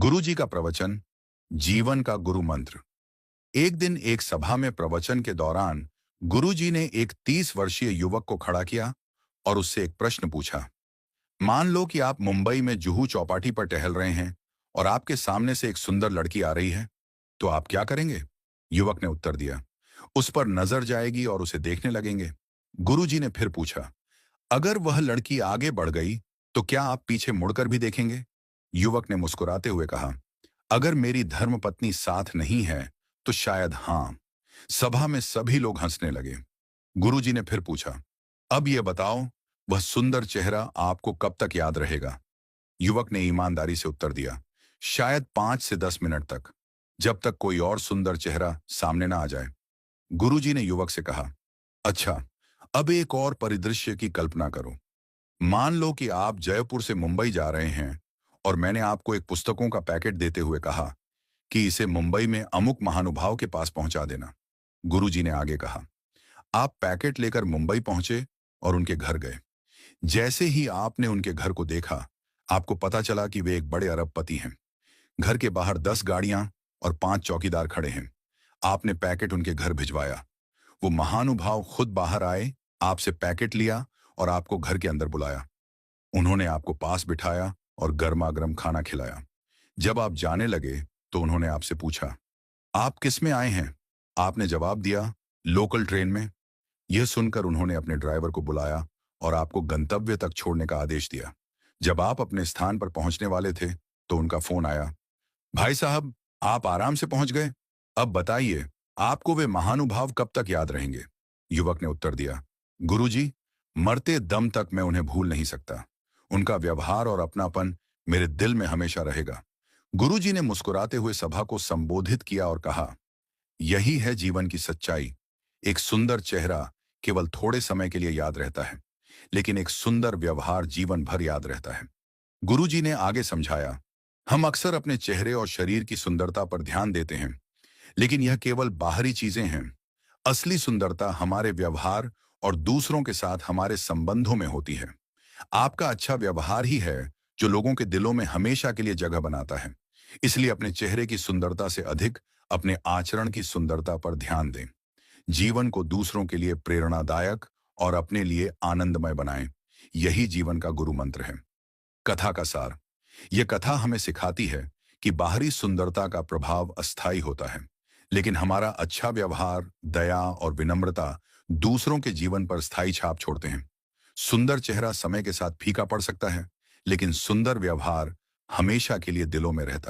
गुरु जी का प्रवचन, जीवन का गुरु मंत्र। एक दिन एक सभा में प्रवचन के दौरान गुरु जी ने एक 30 वर्षीय युवक को खड़ा किया और उससे एक प्रश्न पूछा। मान लो कि आप मुंबई में जुहू चौपाटी पर टहल रहे हैं और आपके सामने से एक सुंदर लड़की आ रही है, तो आप क्या करेंगे? युवक ने उत्तर दिया, उस पर नजर जाएगी और उसे देखने लगेंगे। गुरु जी ने फिर पूछा, अगर वह लड़की आगे बढ़ गई, तो क्या आप पीछे मुड़कर भी देखेंगे? युवक ने मुस्कुराते हुए कहा, अगर मेरी धर्मपत्नी साथ नहीं है तो शायद हाँ। सभा में सभी लोग हंसने लगे। गुरुजी ने फिर पूछा, अब यह बताओ, वह सुंदर चेहरा आपको कब तक याद रहेगा? युवक ने ईमानदारी से उत्तर दिया, शायद 5 से 10 मिनट तक, जब तक कोई और सुंदर चेहरा सामने ना आ जाए। गुरुजी ने युवक से कहा, अच्छा, अब एक और परिदृश्य की कल्पना करो। मान लो कि आप जयपुर से मुंबई जा रहे हैं और मैंने आपको एक पुस्तकों का पैकेट देते हुए कहा कि इसे मुंबई में अमुक महानुभाव के पास पहुंचा देना। गुरुजी ने आगे कहा, आप पैकेट लेकर मुंबई पहुंचे और उनके घर गए। जैसे ही आपने उनके घर को देखा, आपको पता चला कि वे एक बड़े अरबपति हैं। घर के बाहर 10 गाड़ियां और 5 चौकीदार खड़े हैं। आपने पैकेट उनके घर भिजवाया। वो महानुभाव खुद बाहर आए, आपसे पैकेट लिया और आपको घर के अंदर बुलाया। उन्होंने आपको पास बिठाया और गर्मा गर्म खाना खिलाया। जब आप जाने लगे तो उन्होंने आपसे पूछा, आप किस में आए हैं? आपने जवाब दिया, लोकल ट्रेन में। यह सुनकर उन्होंने अपने ड्राइवर को बुलाया और आपको गंतव्य तक छोड़ने का आदेश दिया। जब आप अपने स्थान पर पहुंचने वाले थे तो उनका फोन आया, भाई साहब, आप आराम से पहुंच गए। अब बताइए, आपको वे महानुभाव कब तक याद रहेंगे? युवक ने उत्तर दिया, गुरुजी, मरते दम तक मैं उन्हें भूल नहीं सकता। उनका व्यवहार और अपनापन मेरे दिल में हमेशा रहेगा। गुरुजी ने मुस्कुराते हुए सभा को संबोधित किया और कहा, यही है जीवन की सच्चाई। एक सुंदर चेहरा केवल थोड़े समय के लिए याद रहता है, लेकिन एक सुंदर व्यवहार जीवन भर याद रहता है। गुरुजी ने आगे समझाया, हम अक्सर अपने चेहरे और शरीर की सुंदरता पर ध्यान देते हैं, लेकिन यह केवल बाहरी चीजें हैं। असली सुंदरता हमारे व्यवहार और दूसरों के साथ हमारे संबंधों में होती है। आपका अच्छा व्यवहार ही है जो लोगों के दिलों में हमेशा के लिए जगह बनाता है। इसलिए अपने चेहरे की सुंदरता से अधिक अपने आचरण की सुंदरता पर ध्यान दें। जीवन को दूसरों के लिए प्रेरणादायक और अपने लिए आनंदमय बनाएं। यही जीवन का गुरु मंत्र है। कथा का सार। यह कथा हमें सिखाती है कि बाहरी सुंदरता का प्रभाव अस्थायी होता है, लेकिन हमारा अच्छा व्यवहार, दया और विनम्रता दूसरों के जीवन पर स्थायी छाप छोड़ते हैं। सुंदर चेहरा समय के साथ फीका पड़ सकता है, लेकिन सुंदर व्यवहार हमेशा के लिए दिलों में रहता है।